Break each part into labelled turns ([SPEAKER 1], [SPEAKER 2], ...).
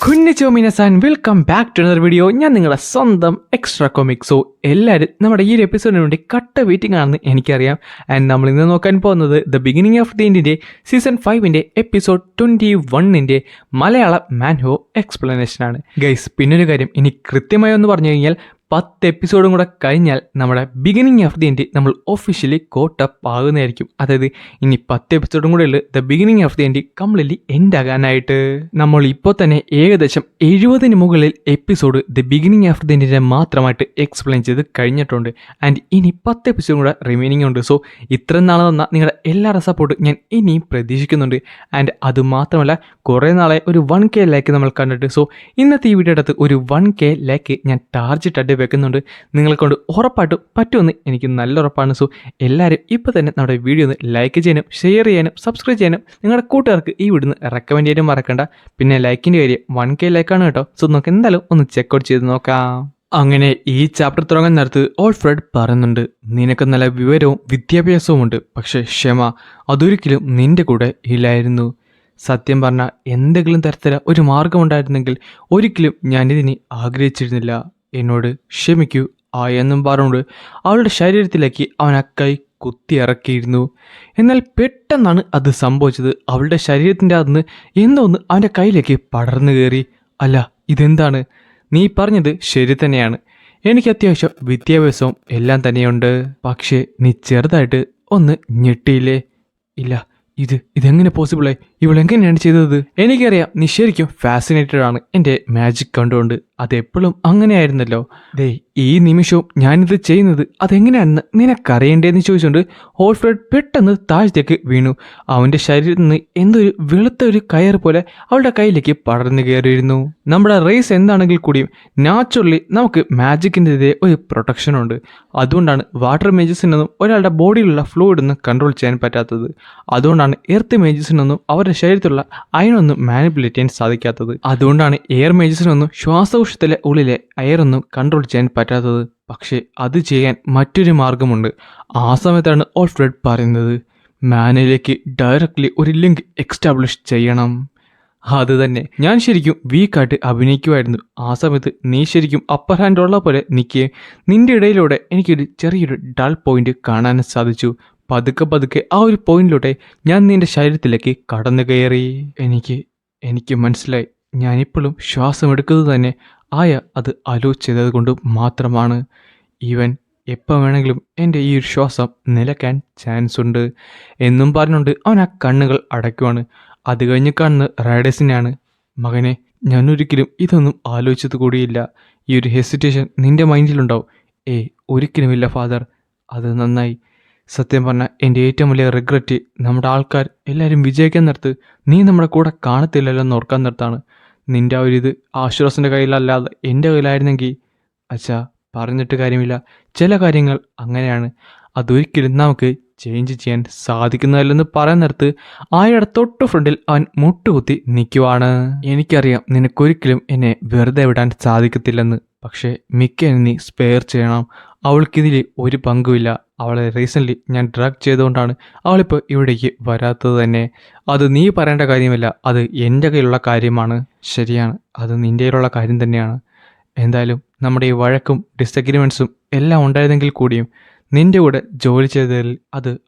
[SPEAKER 1] കുഞ്ഞിച്ചോ മിനസാൻ welcome back to another video. ഞാൻ നിങ്ങളുടെ സ്വന്തം എക്സ്ട്രാ കോമിക്. സോ എല്ലാവരും നമ്മുടെ ഈ ഒരു എപ്പിസോഡിന് വേണ്ടി കട്ട വെയിറ്റിംഗ് ആണെന്ന് എനിക്കറിയാം. ആൻഡ് നമ്മൾ ഇന്ന് നോക്കാൻ പോകുന്നത് ദ ബിഗിനിങ് ഓഫ് ദി എൻഡിൻ്റെ സീസൺ 5 എപ്പിസോഡ് 21 മലയാള മാൻഹോ എക്സ്പ്ലനേഷനാണ് ഗൈസ്. പിന്നൊരു കാര്യം, ഇനി കൃത്യമായി ഒന്ന് പറഞ്ഞു കഴിഞ്ഞാൽ 10 എപ്പിസോഡും കൂടെ കഴിഞ്ഞാൽ നമ്മുടെ ബിഗിനിങ് ഓഫ് ദി എൻഡ് നമ്മൾ ഒഫീഷ്യലി കോട്ടപ്പ് ആകുന്നതായിരിക്കും. അതായത് ഇനി 10 എപ്പിസോഡും കൂടെ ഉള്ളു the beginning of the end completely end ആകാനായിട്ട്. നമ്മൾ ഇപ്പോൾ തന്നെ ഏകദേശം 70 മുകളിൽ episode the beginning of the എൻഡിനെ മാത്രമായിട്ട് എക്സ്പ്ലെയിൻ ചെയ്ത് കഴിഞ്ഞിട്ടുണ്ട്. ആൻഡ് ഇനി 10 എപ്പിസോഡും കൂടെ റിമൈനിങ് ഉണ്ട്. സോ ഇത്രയും നാളെ തന്ന നിങ്ങളുടെ എല്ലാവരുടെ സപ്പോർട്ടും ഞാൻ ഇനിയും പ്രതീക്ഷിക്കുന്നുണ്ട്. ആൻഡ് അതുമാത്രമല്ല, കുറേ നാളെ ഒരു 1K ലൈക്ക് നമ്മൾ കണ്ടിട്ട്. സോ ഇന്നത്തെ ഈ വീഡിയോ അടുത്ത് ഒരു 1K ലൈക്ക് ഞാൻ ടാർജറ്റ് ആയിട്ട് വെക്കുന്നുണ്ട്. നിങ്ങളെ കൊണ്ട് ഉറപ്പായിട്ടും പറ്റുമെന്ന് എനിക്ക് നല്ല ഉറപ്പാണ്. സോ എല്ലാവരും ഇപ്പോൾ തന്നെ നമ്മുടെ വീഡിയോ ഒന്ന് ലൈക്ക് ചെയ്യാനും ഷെയർ ചെയ്യാനും സബ്സ്ക്രൈബ് ചെയ്യാനും നിങ്ങളുടെ കൂട്ടുകാർക്ക് ഈ വീഡിയോ റെക്കമെൻഡ് ചെയ്യാനും മറക്കണ്ട. പിന്നെ ലൈക്കിൻ്റെ കാര്യം 1K ലൈക്കാണ് കേട്ടോ. സോ നമുക്ക് എന്തായാലും ഒന്ന് ചെക്കൗട്ട് ചെയ്ത് നോക്കാം. അങ്ങനെ ഈ ചാപ്റ്റർ തുടങ്ങാൻ നേരത്ത് ഓൾഫ്രെഡ് പറയുന്നുണ്ട്, നിനക്ക് നല്ല വിവരവും വിദ്യാഭ്യാസവും ഉണ്ട്, പക്ഷേ ക്ഷമ അതൊരിക്കലും നിന്റെ കൂടെ ഇല്ലായിരുന്നു. സത്യം പറഞ്ഞാൽ എന്തെങ്കിലും തരത്തിലുള്ള ഒരു മാർഗമുണ്ടായിരുന്നെങ്കിൽ ഒരിക്കലും ഞാനിതിന് ആഗ്രഹിച്ചിരുന്നില്ല. എന്നോട് ക്ഷമിക്കൂ എന്നും പറഞ്ഞുകൊണ്ട് അവളുടെ ശരീരത്തിലേക്ക് അവൻ ആ കൈ കുത്തിയിറക്കിയിരുന്നു. എന്നാൽ പെട്ടെന്നാണ് അത് സംഭവിച്ചത്. അവളുടെ ശരീരത്തിൻ്റെ അകത്തുനിന്ന് എന്തോന്ന് അവൻ്റെ കയ്യിലേക്ക് പടർന്നു കയറി. അല്ല, ഇതെന്താണ്? നീ പറഞ്ഞത് ശരി തന്നെയാണ്, എനിക്ക് അത്യാവശ്യം വിദ്യാഭ്യാസവും എല്ലാം തന്നെയുണ്ട്. പക്ഷേ നീ ചെറുതായിട്ട് ഒന്ന് ഞെട്ടിയില്ലേ? ഇല്ല, ഇതെങ്ങനെ പോസിബിളായി? ഇവളെങ്ങനെയാണ് ചെയ്തത്? എനിക്കറിയാം നീ ശരിക്കും ഫാസിനേറ്റഡ് ആണ് എൻ്റെ മാജിക് കണ്ടുകൊണ്ട്. അതെപ്പോഴും അങ്ങനെയായിരുന്നല്ലോ. ദേ ഈ നിമിഷവും ഞാനിത് ചെയ്യുന്നത് അതെങ്ങനെയാണെന്ന് നിനക്കറിയണ്ടേന്ന് ചോദിച്ചുകൊണ്ട് ഓൾഫ്രെഡ് പെട്ടെന്ന് താഴത്തേക്ക് വീണു. അവൻ്റെ ശരീരത്തിൽ നിന്ന് എന്തൊരു വെളുത്ത ഒരു കയർ പോലെ അവളുടെ കയ്യിലേക്ക് പടർന്നു കയറിയിരുന്നു. നമ്മുടെ റേസ് എന്താണെങ്കിൽ കൂടിയും നാച്ചുറലി നമുക്ക് മാജിക്കിൻ്റെ ഒരു പ്രൊട്ടക്ഷൻ ഉണ്ട്. അതുകൊണ്ടാണ് വാട്ടർ മേജസിനൊന്നും ഒരാളുടെ ബോഡിയിലുള്ള ഫ്ലൂയിഡൊന്നും കൺട്രോൾ ചെയ്യാൻ പറ്റാത്തത്. അതുകൊണ്ടാണ് എർത്ത് മേജസിനൊന്നും അവരുടെ ശരീരത്തിലുള്ള അയണൊന്നും മാനിപ്പുലേറ്റ് ചെയ്യാൻ സാധിക്കാത്തത്. അതുകൊണ്ടാണ് എയർ മേജസിനൊന്നും ശ്വാസകോശത്തിലെ ഉള്ളിലെ അയറൊന്നും കൺട്രോൾ ചെയ്യാൻ പറ്റാത്തത്. പക്ഷേ അത് ചെയ്യാൻ മറ്റൊരു മാർഗമുണ്ട്. ആ സമയത്താണ് ഓൾഫ്രെഡ് പറയുന്നത്, മാനിലേക്ക് ഡയറക്റ്റ്ലി ഒരു ലിങ്ക് എക്സ്റ്റാബ്ലിഷ് ചെയ്യണം. അത് തന്നെ, ഞാൻ ശരിക്കും വീക്കായിട്ട് അഭിനയിക്കുമായിരുന്നു. ആ സമയത്ത് നീ ശരിക്കും അപ്പർ ഹാൻഡ് ഉള്ള പോലെ നിൽക്കുകയും നിന്റെ ഇടയിലൂടെ എനിക്കൊരു ചെറിയൊരു ഡൾ പോയിന്റ് കാണാൻ സാധിച്ചു. പതുക്കെ ആ ഒരു പോയിന്റിലൂടെ ഞാൻ നിന്റെ ശരീരത്തിലേക്ക് കടന്നു കയറി. എനിക്ക് മനസ്സിലായി, ഞാനിപ്പോഴും ശ്വാസം എടുക്കുന്നത് തന്നെ അത് അലോ ചെയ്തത് കൊണ്ട് മാത്രമാണ്. ഈവൻ എപ്പോൾ വേണമെങ്കിലും എൻ്റെ ഈ ഒരു ശ്വാസം നിലയ്ക്കാൻ ചാൻസ് ഉണ്ട് എന്നും പറഞ്ഞുകൊണ്ട് അവൻ ആ കണ്ണുകൾ അടയ്ക്കുവാണ്. അത് കഴിഞ്ഞ് കാണുന്ന റൈഡേഴ്സിനെയാണ്. മകനെ, ഞാൻ ഒരിക്കലും ഇതൊന്നും ആലോചിച്ചത് കൂടിയില്ല. ഈ ഒരു ഹെസിറ്റേഷൻ നിൻ്റെ മൈൻഡിലുണ്ടാവും. ഒരിക്കലുമില്ല ഫാദർ, അത് നന്നായി. സത്യം പറഞ്ഞാൽ എൻ്റെ ഏറ്റവും വലിയ റിഗ്രറ്റ് നമ്മുടെ ആൾക്കാർ എല്ലാവരും വിജയിക്കാൻ നിർത്ത് നീ നമ്മുടെ കൂടെ കാണത്തില്ലല്ലോ എന്ന് ഓർക്കാൻ നിർത്താണ്. നിൻ്റെ ആ ഒരു ആശ്വാസിൻ്റെ കയ്യിലല്ലാതെ എൻ്റെ കയ്യിലായിരുന്നെങ്കിൽ അച്ഛാ പറഞ്ഞിട്ട് കാര്യമില്ല. ചില കാര്യങ്ങൾ അങ്ങനെയാണ്, അതൊരിക്കലും നമുക്ക് ചേഞ്ച് ചെയ്യാൻ സാധിക്കുന്നതല്ലെന്ന് പറയാൻ നിർത്ത് ആയുടെ തൊട്ട് ഫ്രണ്ടിൽ അവൻ മുട്ടുകുത്തി നിൽക്കുവാണ്. എനിക്കറിയാം നിനക്കൊരിക്കലും എന്നെ വെറുതെ വിടാൻ സാധിക്കത്തില്ലെന്ന്, പക്ഷേ മിക്ക നീ സ്പെയർ ചെയ്യണം. അവൾക്കിതിൽ ഒരു പങ്കുമില്ല. അവളെ റീസെൻ്റ്ലി ഞാൻ ഡ്രഗ് ചെയ്തുകൊണ്ടാണ് അവളിപ്പോൾ ഇവിടേക്ക് വരാത്തത് തന്നെ. അത് നീ പറയേണ്ട കാര്യമല്ല, അത് എൻ്റെ കയ്യിലുള്ള കാര്യമാണ്. ശരിയാണ്, അത് നിൻ്റെ കയ്യിലുള്ള കാര്യം തന്നെയാണ്. എന്തായാലും നമ്മുടെ ഈ വഴക്കും ഡിസഗ്രിമെൻറ്റ്സും എല്ലാം ഉണ്ടായതെങ്കിൽ കൂടിയും നിൻ്റെ കൂടെ ജോലി ചെയ്തതിൽ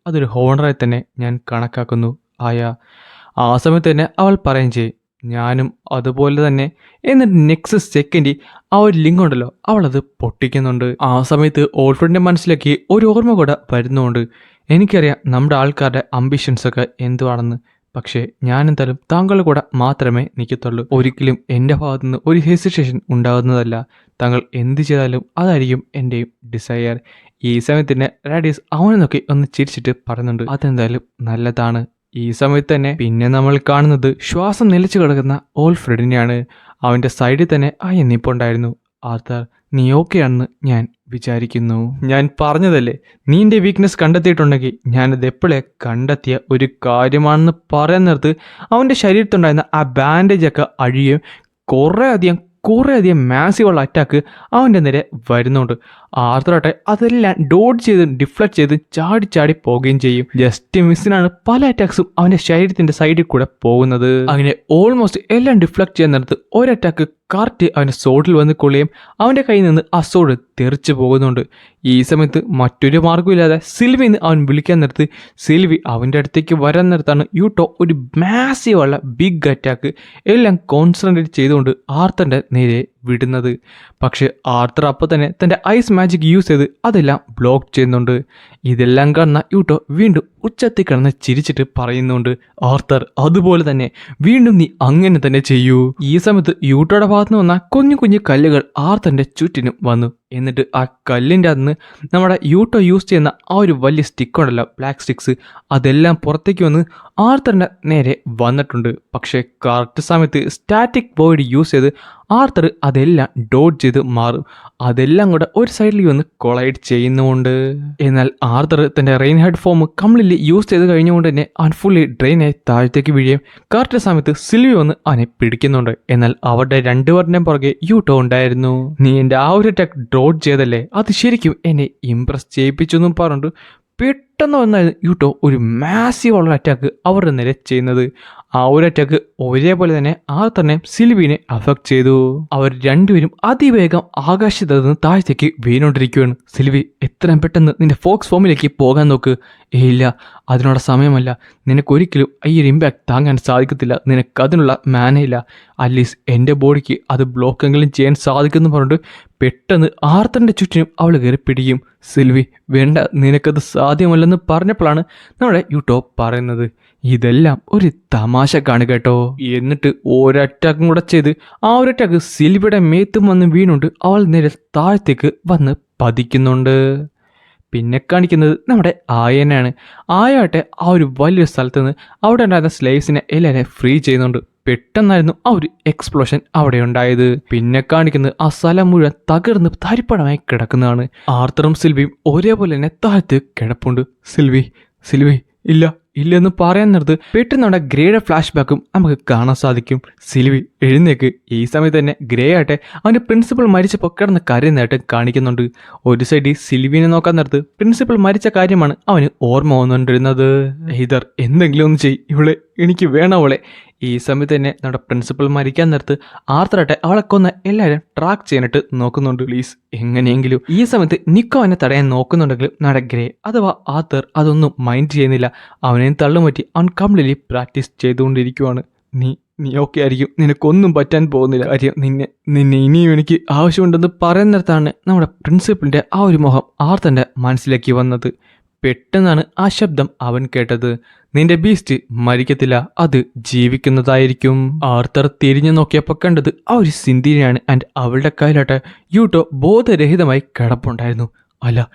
[SPEAKER 1] അതൊരു ഹോണറായി തന്നെ ഞാൻ കണക്കാക്കുന്നു ആ സമയത്ത് തന്നെ അവൾ പറയുകയും ചെയ്യും, ഞാനും അതുപോലെ തന്നെ. എന്നിട്ട് നെക്സ്റ്റ് സെക്കൻഡ് ആ ഒരു ലിങ്ക് ഉണ്ടല്ലോ അവളത് പൊട്ടിക്കുന്നുണ്ട്. ആ സമയത്ത് ഓൾഫ്രെഡിൻ്റെ മനസ്സിലേക്ക് ഒരു ഓർമ്മ കൂടെ വരുന്നുണ്ട്. എനിക്കറിയാം നമ്മുടെ ആൾക്കാരുടെ അംബിഷൻസൊക്കെ എന്തുവാണെന്ന്, പക്ഷേ ഞാനെന്തായാലും താങ്കളുടെ കൂടെ മാത്രമേ നിൽക്കത്തുള്ളൂ. ഒരിക്കലും എൻ്റെ ഭാഗത്തുനിന്ന് ഒരു ഹെസിറ്റേഷൻ ഉണ്ടാകുന്നതല്ല. താങ്കൾ എന്ത് ചെയ്താലും അതായിരിക്കും എൻ്റെയും ഡിസയർ. ഈ സമയത്തിന് റാഡീസ് അവനെ നോക്കി ഒന്ന് ചിരിച്ചിട്ട് പറയുന്നുണ്ട്, അതെന്തായാലും നല്ലതാണ്. ഈ സമയത്ത് തന്നെ പിന്നെ നമ്മൾ കാണുന്നത് ശ്വാസം നിലച്ചു കിടക്കുന്ന ഓൾഫ്രെഡിനെയാണ്. അവൻ്റെ സൈഡിൽ തന്നെ നിപ്പുണ്ടായിരുന്നു. ആർത്തർ, നീ ഓക്കെയാണെന്ന് ഞാൻ വിചാരിക്കുന്നു. ഞാൻ പറഞ്ഞതല്ലേ, നീ എൻ്റെ വീക്ക്നെസ് കണ്ടെത്തിയിട്ടുണ്ടെങ്കിൽ ഞാനത് എപ്പോഴേ കണ്ടെത്തിയ ഒരു കാര്യമാണെന്ന് പറയാൻ നിർത്ത് അവൻ്റെ ശരീരത്തുണ്ടായിരുന്ന ആ ബാൻഡേജൊക്കെ അഴിയുകയും കുറേ അധികം കുറേയധികം മാസീവുള്ള അറ്റാക്ക് അവൻ്റെ നേരെ വരുന്നുണ്ട്. ആർത്തറാട്ടെ അതെല്ലാം ഡോഡ് ചെയ്ത് ഡിഫ്ലക്ട് ചെയ്ത് ചാടി ചാടി പോവുകയും ചെയ്യും. ജസ്റ്റ് മിസ്സിനാണ് പല അറ്റാക്സും അവൻ്റെ ശരീരത്തിൻ്റെ സൈഡിൽ കൂടെ പോകുന്നത്. അങ്ങനെ ഓൾമോസ്റ്റ് എല്ലാം ഡിഫ്ലക്ട് ചെയ്യുന്നിടത്ത് ഒരറ്റാക്ക് കറക്റ്റ് അവൻ്റെ സോഡിൽ വന്ന് കൊള്ളുകയും അവൻ്റെ കയ്യിൽ നിന്ന് ആ സോഡ് തെറിച്ചു പോകുന്നുണ്ട്. ഈ സമയത്ത് മറ്റൊരു മാർഗ്ഗമില്ലാതെ സിൽവിന്ന് അവൻ വിളിക്കാൻ നേരത്ത് സിൽവി അവൻ്റെ അടുത്തേക്ക് വരാൻ നേരത്താണ് യൂട്ടോ ഒരു മാസീവുള്ള ബിഗ് അറ്റാക്ക് എല്ലാം കോൺസെൻട്രേറ്റ് ചെയ്തുകൊണ്ട് ആർത്തറിൻ്റെ നേരെ വിടുന്നത്. പക്ഷെ ആർത്തർ അപ്പോൾ തന്നെ തൻ്റെ ഐസ് മാജിക് യൂസ് ചെയ്ത് അതെല്ലാം ബ്ലോക്ക് ചെയ്യുന്നുണ്ട്. ഇതെല്ലാം കാണുന്ന യൂട്ടോ വീണ്ടും ഉച്ചത്തിൽ കിടന്ന് ചിരിച്ചിട്ട് പറയുന്നുണ്ട്, ആർത്തർ അതുപോലെ തന്നെ വീണ്ടും നീ അങ്ങനെ തന്നെ ചെയ്യൂ. ഈ സമയത്ത് യൂട്ടോയുടെ ഭാഗത്തുനിന്ന് വന്ന കുഞ്ഞു കുഞ്ഞു കല്ലുകൾ ആർത്തറിൻ്റെ ചുറ്റിനും വന്നു. എന്നിട്ട് ആ കല്ലിൻ്റെ അന്ന് നമ്മുടെ യൂട്ടോ യൂസ് ചെയ്യുന്ന ആ ഒരു വലിയ സ്റ്റിക്ക് ഉണ്ടല്ലോ, ബ്ലാക്ക് സ്റ്റിക്സ്, അതെല്ലാം പുറത്തേക്ക് വന്ന് ആർത്തറിൻ്റെ നേരെ വന്നിട്ടുണ്ട്. പക്ഷേ കറക്റ്റ് സമയത്ത് സ്റ്റാറ്റിക് വോയിഡ് യൂസ് ചെയ്ത് ആർത്തർ അതെല്ലാം ഡോഡ് ചെയ്ത് മാറും. അതെല്ലാം കൂടെ ഒരു സൈഡിലേക്ക് വന്ന് കൊളൈഡ് ചെയ്യുന്നുമുണ്ട്. എന്നാൽ ആർത്തർ തൻ്റെ rain head form completely use ചെയ്ത് കഴിഞ്ഞുകൊണ്ട് തന്നെ അവൻ ഫുള്ളി ഡ്രെയിനായി താഴത്തേക്ക് വീഴുകയും കറക്റ്റ് സമയത്ത് സിൽവി വന്ന് അവനെ പിടിക്കുന്നുണ്ട്. എന്നാൽ അവരുടെ രണ്ടുപേരുടെയും പുറകെ യൂട്ടോ ഉണ്ടായിരുന്നു. നീ എൻ്റെ ആ ഒരു അറ്റാക്ക് ഡോഡ് ചെയ്തല്ലേ, അത് ശരിക്കും എന്നെ ഇംപ്രസ് ചെയ്യിപ്പിച്ചു എന്നും പറഞ്ഞിട്ട് പെട്ടെന്ന് വന്നായിരുന്നു യൂട്ടോ ഒരു മാസീവുള്ള അറ്റാക്ക് അവരുടെ നേരെ ചെയ്യുന്നത്. ആ ഒരു അറ്റാക്ക് ഒരേപോലെ തന്നെ ആർത്തറിനെ സിൽവിനെ അഫക്ട് ചെയ്തു. അവർ രണ്ടുപേരും അതിവേഗം ആകാശത്ത് നിന്ന് താഴത്തേക്ക് വീണോണ്ടിരിക്കുകയാണ്. സിൽവി എത്രയും പെട്ടെന്ന് നിന്റെ ഫോക്സ് ഫോമിലേക്ക് പോകാൻ നോക്ക്. ഇല്ല, അതിനുള്ള സമയമല്ല, നിനക്കൊരിക്കലും ഈ ഒരു ഇമ്പാക്ട് താങ്ങാൻ സാധിക്കത്തില്ല, നിനക്ക് അതിനുള്ള മാനയില്ല. അറ്റ്ലീസ്റ്റ് എൻ്റെ ബോഡിക്ക് അത് ബ്ലോക്കെങ്കിലും ചെയ്യാൻ സാധിക്കുമെന്ന് പറഞ്ഞിട്ട് പെട്ടെന്ന് ആർത്തറിൻ്റെ ചുറ്റിനും അവൾ കയറി പിടിക്കും. സിൽവി വേണ്ട, നിനക്കത് സാധ്യമല്ലെന്ന് പറഞ്ഞപ്പോഴാണ് നമ്മുടെ യൂട്ടോ പറയുന്നത്, ഇതെല്ലാം ഒരു തമാശ കാണുക കേട്ടോ. എന്നിട്ട് ഒരറ്റാക്കും കൂടെ ചെയ്ത് ആ ഒരു അറ്റാക്ക് സിൽവിയുടെ മേത്തും വന്ന് വീണുണ്ട് അവൾ നേരെ താഴത്തേക്ക് വന്ന് പതിക്കുന്നുണ്ട്. പിന്നെ കാണിക്കുന്നത് നമ്മുടെ ആയനാണ്. ആയാട്ടെ ആ ഒരു വലിയൊരു സ്ഥലത്ത് നിന്ന് അവിടെ ഉണ്ടായിരുന്ന സ്ലേവ്സിനെ എല്ലാവരെയും ഫ്രീ ചെയ്യുന്നുണ്ട്. പെട്ടെന്നായിരുന്നു ആ ഒരു എക്സ്പ്ലോഷൻ അവിടെ ഉണ്ടായത്. പിന്നെ കാണിക്കുന്നത് ആ സ്ഥലം മുഴുവൻ തകർന്ന് തരിപ്പണമായി കിടക്കുന്നതാണ്. ആർത്തറും സിൽവിയും ഒരേപോലെ തന്നെ താഴത്ത് കിടപ്പുണ്ട്. സിൽവി സിൽവി ഇല്ല ഇല്ലെന്ന് പറയാൻ നേരത്ത് പെട്ടെന്ന് നമ്മുടെ ഗ്രേയുടെ ഫ്ലാഷ് ബാക്കും നമുക്ക് കാണാൻ സാധിക്കും. സിൽവി എഴുന്നേക്ക്. ഈ സമയത്ത് തന്നെ ഗ്രേ ആട്ടെ അവൻ്റെ പ്രിൻസിപ്പൾ മരിച്ചപ്പോൾ കിടന്ന് കരയുന്നതായിട്ട് കാണിക്കുന്നുണ്ട്. ഒരു സൈഡിൽ സിൽവിനെ നോക്കാൻ നേരത്ത് പ്രിൻസിപ്പൾ മരിച്ച കാര്യമാണ് അവന് ഓർമ്മ വന്നുകൊണ്ടിരുന്നത്. ഇതർ എന്തെങ്കിലും ഒന്ന് ചെയ്, ഇവളെ എനിക്ക് വേണം അവളെ. ഈ സമയത്ത് തന്നെ നമ്മുടെ പ്രിൻസിപ്പൾ മരിക്കാൻ നേരത്ത് ആർത്തറാട്ടെ അവളെ കൊന്ന് എല്ലാവരും ട്രാക്ക് ചെയ്യാനായിട്ട് നോക്കുന്നുണ്ട്. പ്ലീസ് എങ്ങനെയെങ്കിലും. ഈ സമയത്ത് നിക്കോ അവനെ തടയാൻ നോക്കുന്നുണ്ടെങ്കിലും നമ്മുടെ ഗ്രേ അഥവാ ആർത്തർ അതൊന്നും മൈൻഡ് ചെയ്യുന്നില്ല. അവനെ തള്ളുമാറ്റി അവൻ കംപ്ലീറ്റ്ലി പ്രാക്ടീസ് ചെയ്തുകൊണ്ടിരിക്കുവാണ്. നീ ഓക്കെ ആയിരിക്കും, നിനക്കൊന്നും പറ്റാൻ പോകുന്നില്ല. കാര്യം നിന്നെ ഇനിയും എനിക്ക് ആവശ്യമുണ്ടെന്ന് പറയുന്ന നേരത്താണ് നമ്മുടെ പ്രിൻസിപ്പളിൻ്റെ ആ ഒരു മുഖം ആർത്തൻ്റെ മനസ്സിലേക്ക് വന്നത്. പെട്ടെന്നാണ് ആ ശബ്ദം അവൻ കേട്ടത്. നിന്റെ ബീസ്റ്റ് മരിക്കത്തില്ല, അത് ജീവിക്കുന്നതായിരിക്കും. ആർത്തർ തിരിഞ്ഞു നോക്കിയപ്പോൾ കണ്ടത് ആ ഒരു സിന്ധിനെയാണ്. ആൻഡ് അവളുടെ കയ്യിലാട്ട് യൂട്ടോ ബോധരഹിതമായി കിടപ്പുണ്ടായിരുന്നു. അല്ല,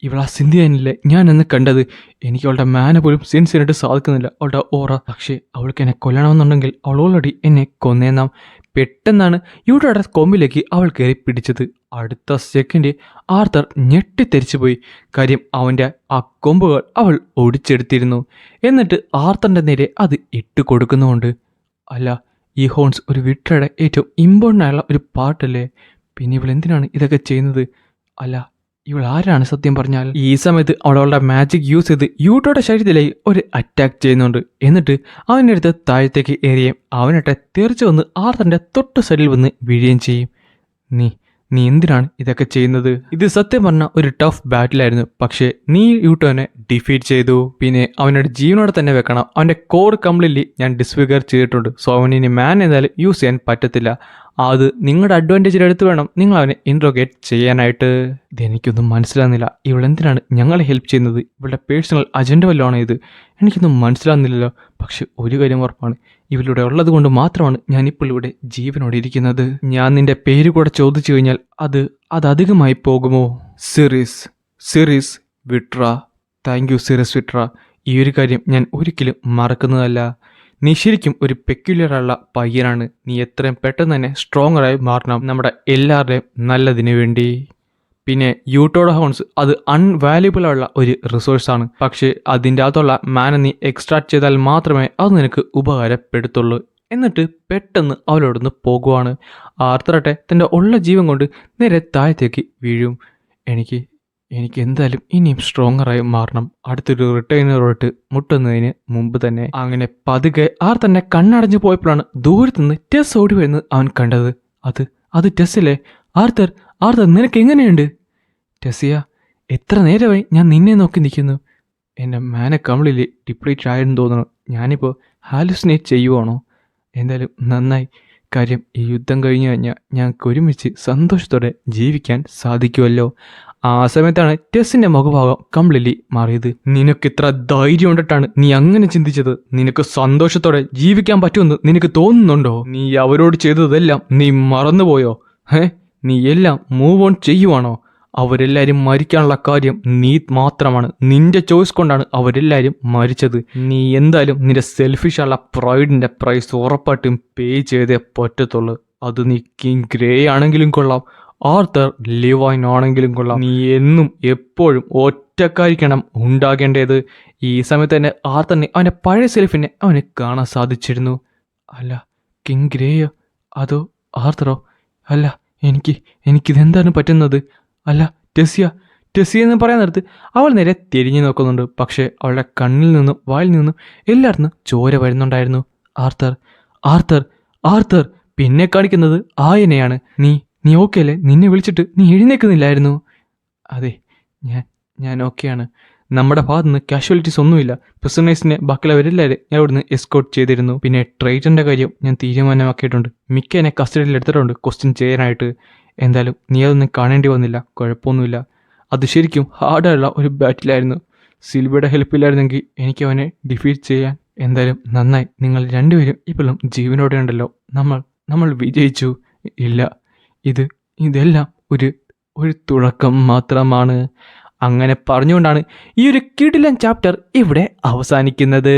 [SPEAKER 1] ഇവൾ ആ സിന്ധിയനല്ലേ ഞാൻ എന്ന് കണ്ടത്. എനിക്ക് അവളുടെ മാന പോലും സെൻസ് ചെയ്യാനായിട്ട് സാധിക്കുന്നില്ല, അവളുടെ ഓറ. പക്ഷേ അവൾക്ക് എന്നെ കൊല്ലണമെന്നുണ്ടെങ്കിൽ അവൾ ഓൾറെഡി എന്നെ കൊന്നേന്നാം. പെട്ടെന്നാണ് യൂട്ടോയുടെ കൊമ്പിലേക്ക് അവൾ കയറി പിടിച്ചത്. അടുത്ത സെക്കൻഡ് ആർത്തർ ഞെട്ടിത്തെറിച്ചു പോയി. കാര്യം അവൻ്റെ ആ കൊമ്പുകൾ അവൾ ഒടിച്ചെടുത്തിരുന്നു. എന്നിട്ട് ആർത്തറിൻ്റെ നേരെ അത് ഇട്ട് കൊടുക്കുന്നുമുണ്ട്. അല്ല, ഈ ഹോൺസ് ഒരു വിട്രയുടെ ഏറ്റവും ഇമ്പോർട്ടൻ്റ് ആയുള്ള ഒരു പാർട്ടല്ലേ, പിന്നെ ഇവൾ എന്തിനാണ് ഇതൊക്കെ ചെയ്യുന്നത്? അല്ല, ഇവൾ ആരാണ് സത്യം പറഞ്ഞാൽ? ഈ സമയത്ത് അവളുടെ മാജിക് യൂസ് ചെയ്ത് യൂട്ടോയുടെ ശരീരത്തിലേക്ക് ഒരു അറ്റാക്ക് ചെയ്യുന്നുണ്ട്. എന്നിട്ട് അവൻ്റെ അടുത്ത് താഴത്തേക്ക് എറിയുകയും അവനിട്ട് തെറിച്ചു വന്ന് ആർത്തറിൻ്റെ തൊട്ട് സൈഡിൽ വന്ന് വീഴുകയും ചെയ്യും. നീ എന്തിനാണ് ഇതൊക്കെ ചെയ്യുന്നത്? ഇത് സത്യം പറഞ്ഞ ഒരു ടഫ് ബാറ്റിലായിരുന്നു. പക്ഷേ നീ യൂട്ടോനെ ഡിഫീറ്റ് ചെയ്തു. പിന്നെ അവനോട് ജീവനോടെ തന്നെ വെക്കണം. അവൻ്റെ കോർ കംപ്ലീറ്റ്ലി ഞാൻ ഡിസ്ഫിഗർ ചെയ്തിട്ടുണ്ട്. സോ അവനിനി മാൻ എന്നാലും യൂസ് ചെയ്യാൻ പറ്റത്തില്ല. അത് നിങ്ങളുടെ അഡ്വാൻറ്റേജിൽ എടുത്ത് വേണം നിങ്ങൾ അവനെ ഇൻട്രോഗേറ്റ് ചെയ്യാനായിട്ട്. ഇതെനിക്കൊന്നും മനസ്സിലാകുന്നില്ല. ഇവളെന്തിനാണ് ഞങ്ങളെ ഹെൽപ്പ് ചെയ്യുന്നത്? ഇവളുടെ പേഴ്സണൽ അജണ്ട വല്ലതാണോ ഇത്? എനിക്കൊന്നും മനസ്സിലാകുന്നില്ലല്ലോ. പക്ഷെ ഒരു കാര്യം ഉറപ്പാണ്, ഇവളിവിടെ ഉള്ളത് കൊണ്ട് മാത്രമാണ് ഞാനിപ്പോൾ ഇവിടെ ജീവനോടെ ഇരിക്കുന്നത്. ഞാൻ നിന്റെ പേര് കൂടെ ചോദിച്ചു കഴിഞ്ഞാൽ അത് അധികമായി പോകുമോ? സിറിസ് വിട്ര. താങ്ക് യു സിറിസ് വിട്ര. ഈ ഒരു കാര്യം ഞാൻ ഒരിക്കലും മറക്കുന്നതല്ല. നീ ശരിക്കും ഒരു പെക്യുലറുള്ള പയ്യനാണ്. നീ എത്രയും പെട്ടെന്ന് തന്നെ സ്ട്രോങ്ങറായി മാറണം, നമ്മുടെ എല്ലാവരുടെയും നല്ലതിന് വേണ്ടി. പിന്നെ യൂട്ടോയുടെ ഹോൺസ് അത് അൺവാല്യുബിൾ ആയുള്ള ഒരു റിസോഴ്സാണ്. പക്ഷേ അതിൻ്റെ അകത്തുള്ള മാന നീ എക്സ്ട്രാക്ട് ചെയ്താൽ മാത്രമേ അത് നിനക്ക് ഉപകാരപ്പെടുത്തുള്ളൂ. എന്നിട്ട് പെട്ടെന്ന് അവളോടൊന്ന് പോകുവാണ്. ആർത്തറട്ടെ തൻ്റെ ഉള്ള ജീവൻ കൊണ്ട് നേരെ താഴത്തേക്ക് വീഴും. എനിക്ക് എനിക്ക് എന്തായാലും ഇനിയും സ്ട്രോങ്ങറായി മാറണം, അടുത്തൊരു റിട്ടൈനറോട്ട് മുട്ടുന്നതിന് മുമ്പ് തന്നെ. അങ്ങനെ പതുക്കെ തന്നെ കണ്ണടഞ്ഞു പോയപ്പോഴാണ് ദൂരത്തുനിന്ന് ടെസ് ഓടി വരുന്നത് അവൻ കണ്ടത്. അത് ടെസ്സല്ലേ? ആർത്തർ നിനക്ക് എങ്ങനെയുണ്ട്? ടെസ്സിയ, എത്ര നേരമായി ഞാൻ നിന്നെ നോക്കി നിൽക്കുന്നു. എൻ്റെ മാന കമ്പിളിൽ ഡിപ്ലീറ്റ് ആയെന്ന് തോന്നുന്നു. ഞാനിപ്പോൾ ഹാലുസിനേറ്റ് ചെയ്യുവാണോ? എന്തായാലും നന്നായി. കാര്യം ഈ യുദ്ധം കഴിഞ്ഞു കഴിഞ്ഞാൽ ഞങ്ങൾക്ക് ഒരുമിച്ച് സന്തോഷത്തോടെ ജീവിക്കാൻ സാധിക്കുമല്ലോ. ആ സമയത്താണ് ടെസ്സിൻ്റെ മുഖഭാവം കംപ്ലീറ്റ്ലി മാറിയത്. നിനക്ക് ഇത്ര ധൈര്യം കൊണ്ടിട്ടാണ് നീ അങ്ങനെ ചിന്തിച്ചത്? നിനക്ക് സന്തോഷത്തോടെ ജീവിക്കാൻ പറ്റുമെന്ന് നിനക്ക് തോന്നുന്നുണ്ടോ? നീ അവരോട് ചെയ്തതെല്ലാം നീ മറന്നുപോയോ? നീ എല്ലാം മൂവ് ഓൺ ചെയ്യുവാണോ? അവരെല്ലാവരും മരിക്കാനുള്ള കാര്യം നീ മാത്രമാണ്. നിന്റെ ചോയ്സ് കൊണ്ടാണ് അവരെല്ലാവരും മരിച്ചത്. നീ എന്തായാലും നിന്റെ സെൽഫിഷുള്ള പ്രൈഡിൻ്റെ പ്രൈസ് ഉറപ്പായിട്ടും പേ ചെയ്തേ പറ്റത്തുള്ളൂ. അത് നീ കിങ് ഗ്രേ ആണെങ്കിലും കൊള്ളാം, ആർത്തർ ലിവൈൻ ആണെങ്കിലും കൊള്ളാം. നീ എന്നും എപ്പോഴും ഒറ്റക്കായിരിക്കണം ഉണ്ടാകേണ്ടത്. ഈ സമയത്ത് തന്നെ ആർത്തറിനെ അവൻ്റെ പഴയ സെൽഫിനെ അവന് കാണാൻ സാധിച്ചിരുന്നു. അല്ല, കിങ് ഗ്രേയോ അതോ ആർത്തറോ? അല്ല, എനിക്കിതെന്താണ് പറ്റുന്നത്? അല്ല, ടെസ്സിയ എന്ന് പറയാൻ നേരത്ത് അവൾ നേരെ തിരിഞ്ഞു നോക്കുന്നുണ്ട്. പക്ഷേ അവളുടെ കണ്ണിൽ നിന്നും വായിൽ നിന്നും എല്ലായിടത്തും ചോര വരുന്നുണ്ടായിരുന്നു. ആർത്തർ പിന്നെ കാണിക്കുന്നത് ആയനെയാണ്. നീ ഓക്കെ അല്ലേ? നിന്നെ വിളിച്ചിട്ട് നീ എഴുന്നേക്കുന്നില്ലായിരുന്നു. അതെ, ഞാൻ ഓക്കെയാണ്. നമ്മുടെ ഭാഗത്ത് നിന്ന് കാഷ്വാലിറ്റീസ് ഒന്നുമില്ല. പ്രിസണേഴ്സിനെ ബാക്കിയുള്ളവരെല്ലാവരും ഞാൻ ഇവിടുന്ന് എസ്കോർട്ട് ചെയ്തിരുന്നു. പിന്നെ ട്രൈറ്റൻ്റെ കാര്യം ഞാൻ തീരുമാനമാക്കിയിട്ടുണ്ട്. മിക്ക എന്നെ കസ്റ്റഡിയിൽ എടുത്തിട്ടുണ്ട് ക്വസ്റ്റ്യൻ ചെയ്യാനായിട്ട്. എന്തായാലും നീ അതൊന്നും കാണേണ്ടി വന്നില്ല, കുഴപ്പമൊന്നുമില്ല. അത് ശരിക്കും ഹാർഡായുള്ള ഒരു ബാറ്റിലായിരുന്നു. സിൽവയുടെ ഹെൽപ്പില്ലായിരുന്നെങ്കിൽ എനിക്ക് അവനെ ഡിഫീറ്റ് ചെയ്യാൻ. എന്തായാലും നന്നായി, നിങ്ങൾ രണ്ടുപേരും ഇപ്പോഴും ജീവനോടെ ഉണ്ടല്ലോ. നമ്മൾ വിജയിച്ചു. ഇല്ല, ഇതെല്ലാം ഒരു തുടക്കം മാത്രമാണ്. അങ്ങനെ പറഞ്ഞുകൊണ്ടാണ് ഈ ഒരു കിടിലൻ ചാപ്റ്റർ ഇവിടെ അവസാനിക്കുന്നത്.